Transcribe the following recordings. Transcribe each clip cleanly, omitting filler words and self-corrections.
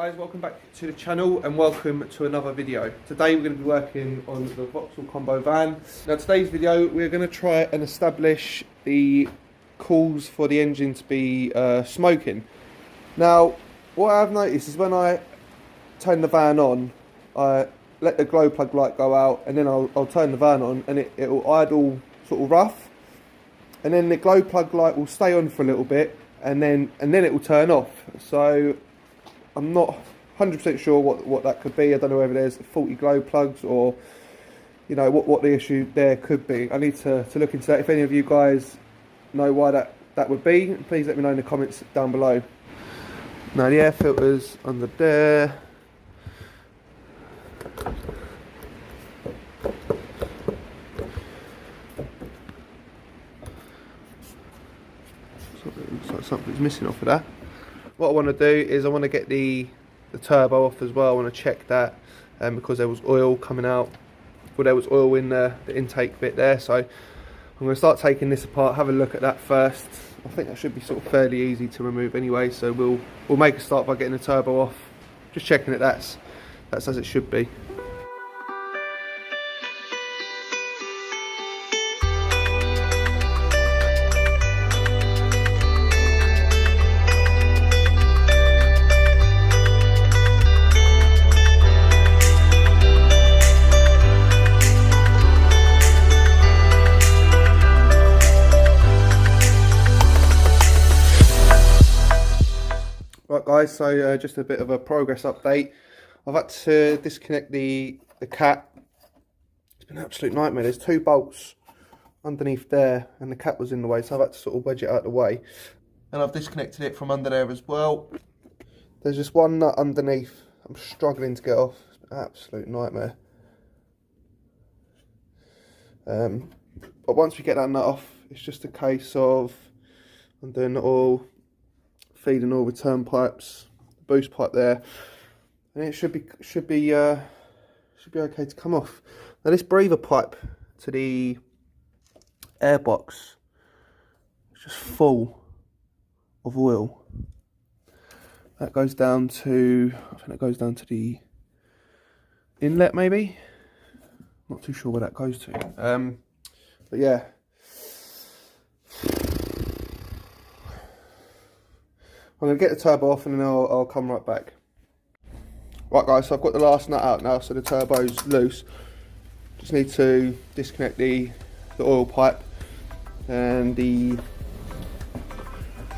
guys, welcome back to the channel and welcome to another video. Today we're going to be working on the Vauxhall combo van. Now today's video we're going to try and establish the cause for the engine to be smoking. Now what I've noticed is when I turn the van on, I let the glow plug light go out and then I'll turn the van on and it will idle sort of rough, and then the glow plug light will stay on for a little bit and then it will turn off. So I'm not 100% sure what that could be. I don't know whether there's faulty glow plugs or, you know, what the issue there could be. I need to look into that. If any of you guys know why that would be, please let me know in the comments down below. Now the air filter's under there. Looks like something's missing off of that. What I want to do is I want to get the turbo off as well. I want to check that because there was oil coming out. Well, there was oil in the intake bit there, so I'm going to start taking this apart, have a look at that first. I think that should be sort of fairly easy to remove anyway, so we'll make a start by getting the turbo off, just checking that that's as it should be. Right guys, so just a bit of a progress update. I've had to disconnect the cat. It's been an absolute nightmare. There's two bolts underneath there and the cat was in the way, so I've had to sort of wedge it out of the way. And I've disconnected it from under there as well. There's just one nut underneath I'm struggling to get off. It's been an absolute nightmare. But once we get that nut off, it's just a case of undoing it all, feeding all return pipes, the boost pipe there, and it should be okay to come off. Now this breather pipe to the airbox is just full of oil. That goes down to, I think it goes down to the inlet maybe. Not too sure where that goes to. But yeah. I'm going to get the turbo off and then I'll come right back. Right guys, so I've got the last nut out now, so the turbo's loose. Just need to disconnect the oil pipe and the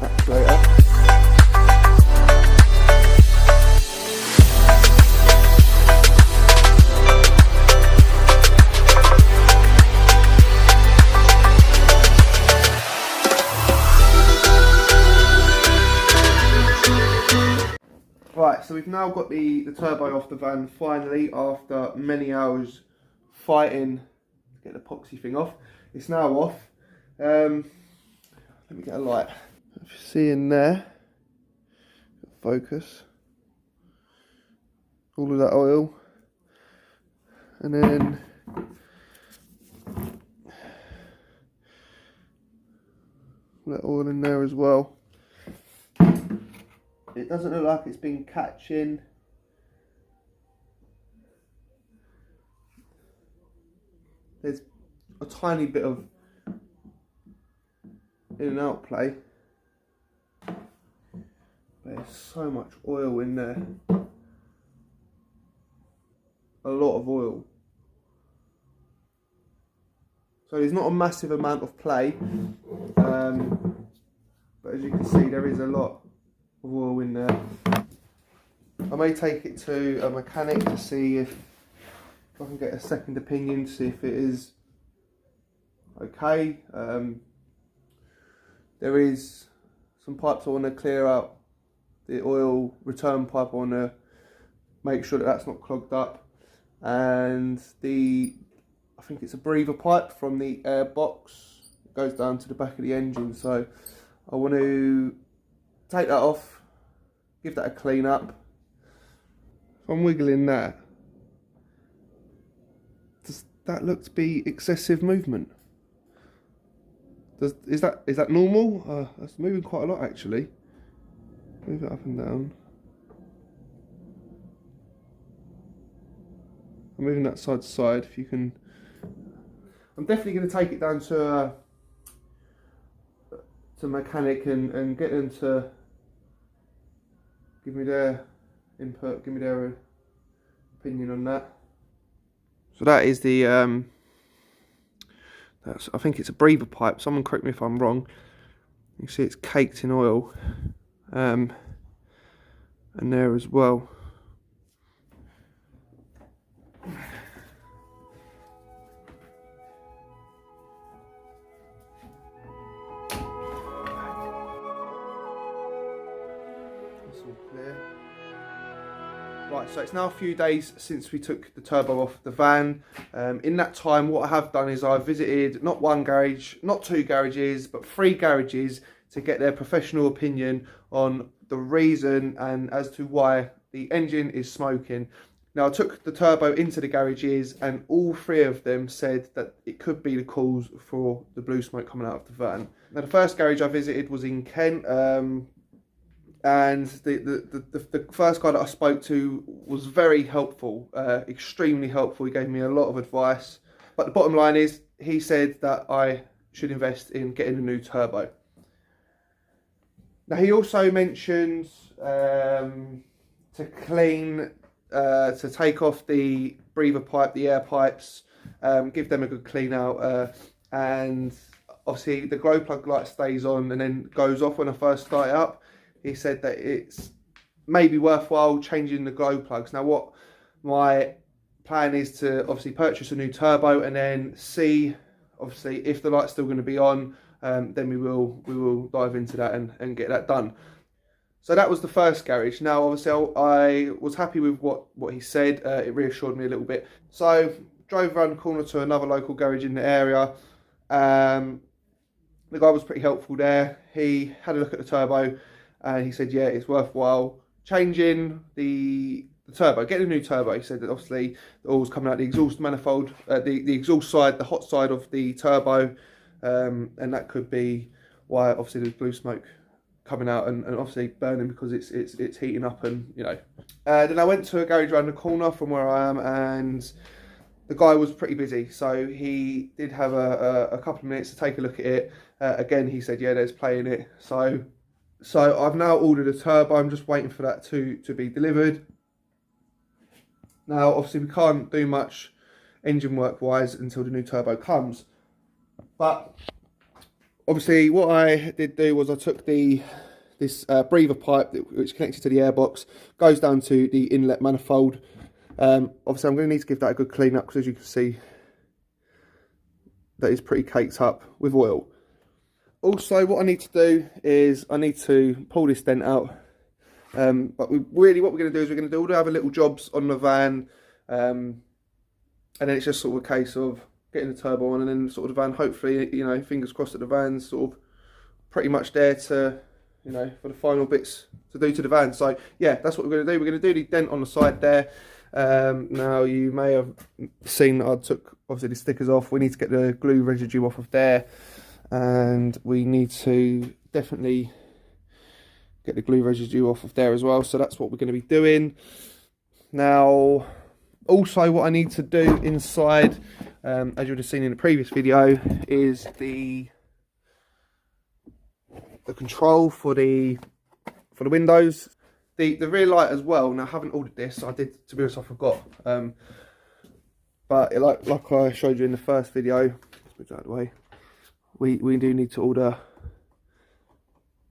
actuator. Right, so we've now got the turbo off the van finally after many hours fighting to get the epoxy thing off. It's now off. Let me get a light. If you see in there, focus, all of that oil, and then that oil in there as well. It doesn't look like it's been catching. There's a tiny bit of in and out play. But there's so much oil in there. A lot of oil. So there's not a massive amount of play. But as you can see, there is a lot of oil in there. I may take it to a mechanic to see if I can get a second opinion, to see if it is okay. There is some pipes I want to clear out. The oil return pipe, I want to make sure that that's not clogged up, and I think it's a breather pipe from the air box. It goes down to the back of the engine, so I want to take that off, give that a clean up. If I'm wiggling that, does that look to be excessive movement? Is that normal? That's moving quite a lot actually. Move it up and down. I'm moving that side to side. If you can, I'm definitely going to take it down to mechanic and get them to give me their input, give me their opinion on that. So that is the I think it's a breather pipe. Someone correct me if I'm wrong. You can see it's caked in oil, and there as well. That's all clear. Right, so it's now a few days since we took the turbo off the van. In that time, what I have done is I've visited not one garage, not two garages, but 3 garages to get their professional opinion on the reason and as to why the engine is smoking. Now, I took the turbo into the garages and all 3 of them said that it could be the cause for the blue smoke coming out of the van. Now, the first garage I visited was in Kent. And the first guy that I spoke to was very helpful, extremely helpful. He gave me a lot of advice. But the bottom line is, he said that I should invest in getting a new turbo. Now, he also mentioned to clean, to take off the breather pipe, the air pipes, give them a good clean out. And obviously the glow plug light stays on and then goes off when I first start it up. He said that it's maybe worthwhile changing the glow plugs. Now, what my plan is to obviously purchase a new turbo and then see, obviously, if the light's still going to be on, then we will dive into that and get that done. So that was the first garage. Now, obviously, I was happy with what he said. It reassured me a little bit. So drove around the corner to another local garage in the area. The guy was pretty helpful there. He had a look at the turbo. And he said, yeah, it's worthwhile changing the turbo, getting a new turbo. He said that obviously the oil's coming out the exhaust manifold, the exhaust side, the hot side of the turbo, and that could be why obviously there's blue smoke coming out and obviously burning because it's heating up and, you know. Then I went to a garage around the corner from where I am, and the guy was pretty busy, so he did have a couple of minutes to take a look at it. Again, he said, yeah, there's play in it. So I've now ordered a turbo. I'm just waiting for that to be delivered. Now, obviously, we can't do much engine work wise until the new turbo comes. But obviously, what I did do was I took this breather pipe which connected to the airbox, goes down to the inlet manifold. Obviously, I'm going to need to give that a good clean up because, as you can see, that is pretty caked up with oil. Also, what I need to do is I need to pull this dent out. But what we're going to do is we're going to do all the other little jobs on the van. And then it's just sort of a case of getting the turbo on and then sort of the van, hopefully, you know, fingers crossed that the van's sort of pretty much there to, you know, for the final bits to do to the van. So, yeah, that's what we're going to do. We're going to do the dent on the side there. Now, you may have seen that I took, obviously, the stickers off. We need to get the glue residue off of there. And we need to definitely get the glue residue off of there as well. So that's what we're going to be doing. Now, also what I need to do inside, as you would have seen in the previous video, is the control for the windows. The rear light as well. Now, I haven't ordered this. I did, to be honest, I forgot. But like I showed you in the first video, let's put that out of the way. We do need to order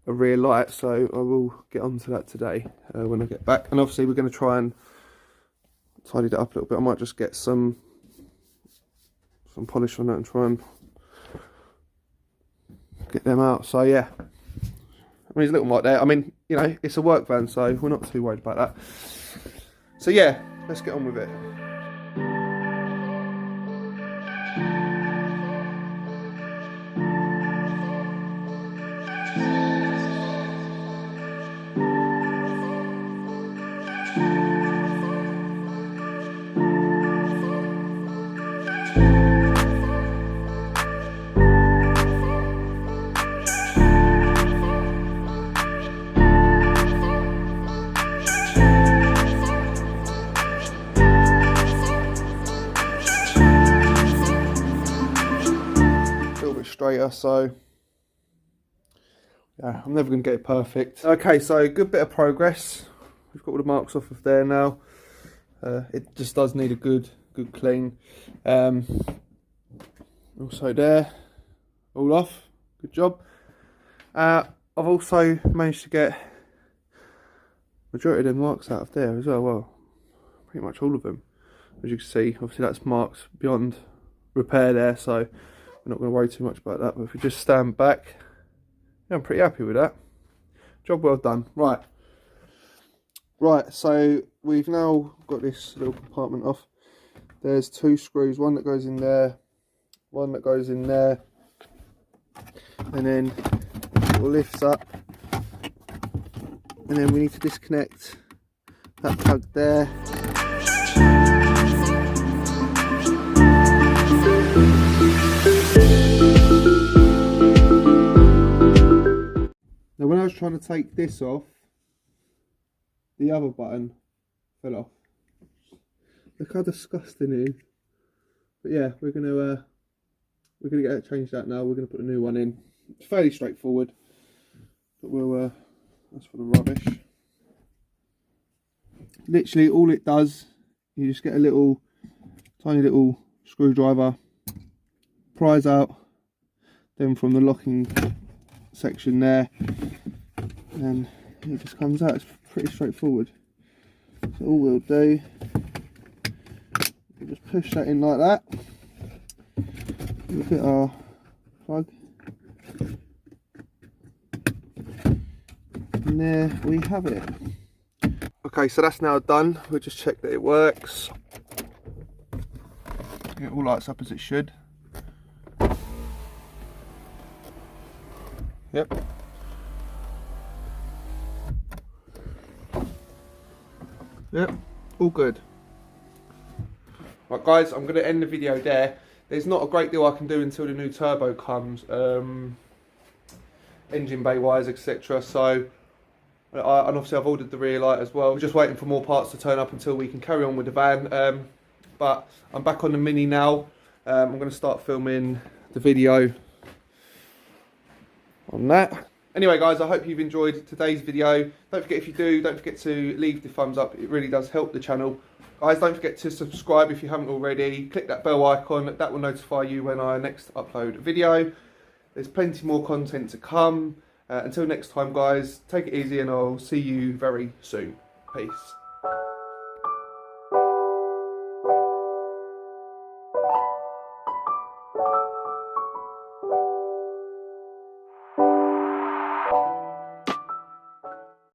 a rear light, so I will get onto that today when I get back. And obviously we're going to try and tidy that up a little bit. I might just get some polish on that and try and get them out. So yeah, I mean, there's a little light there. I mean, you know, it's a work van, so we're not too worried about that. So yeah, let's get on with it. straighter, so yeah, I'm never going to get it perfect. Okay, so good bit of progress. We've got all the marks off of there now. It just does need a good clean. Also there, all off. Good job. I've also managed to get majority of the marks out of there as well. Well, pretty much all of them. As you can see, obviously that's marks beyond repair there, so we're not going to worry too much about that. But if we just stand back, yeah, I'm pretty happy with that. Job well done. Right, so we've now got this little compartment off. There's 2 screws, one that goes in there, one that goes in there, and then it lifts up, and then we need to disconnect that plug there. Now when I was trying to take this off, the other button fell off. Look how disgusting it is. But yeah, we're gonna change that now. We're gonna put a new one in. It's fairly straightforward, but we'll that's for the rubbish. Literally all it does, you just get a little tiny little screwdriver, prise out, then from the locking section there, and it just comes out. It's pretty straightforward. So all we'll do, we'll just push that in like that. We'll get our plug, and there we have it. Okay, so that's now done. We'll just check that it works. It all lights up as it should. Yep. Yep, all good. Right guys, I'm going to end the video there. There's not a great deal I can do until the new turbo comes, engine bay wise, etc. So, and obviously I've ordered the rear light as well. We're just waiting for more parts to turn up until we can carry on with the van. But I'm back on the Mini now. I'm going to start filming the video on that. Anyway guys, I hope you've enjoyed today's video. Don't forget, if you do, don't forget to leave the thumbs up. It really does help the channel. Guys, don't forget to subscribe if you haven't already. Click that bell icon, that will notify you when I next upload a video. There's plenty more content to come. Until next time guys, take it easy and I'll see you very soon. Peace.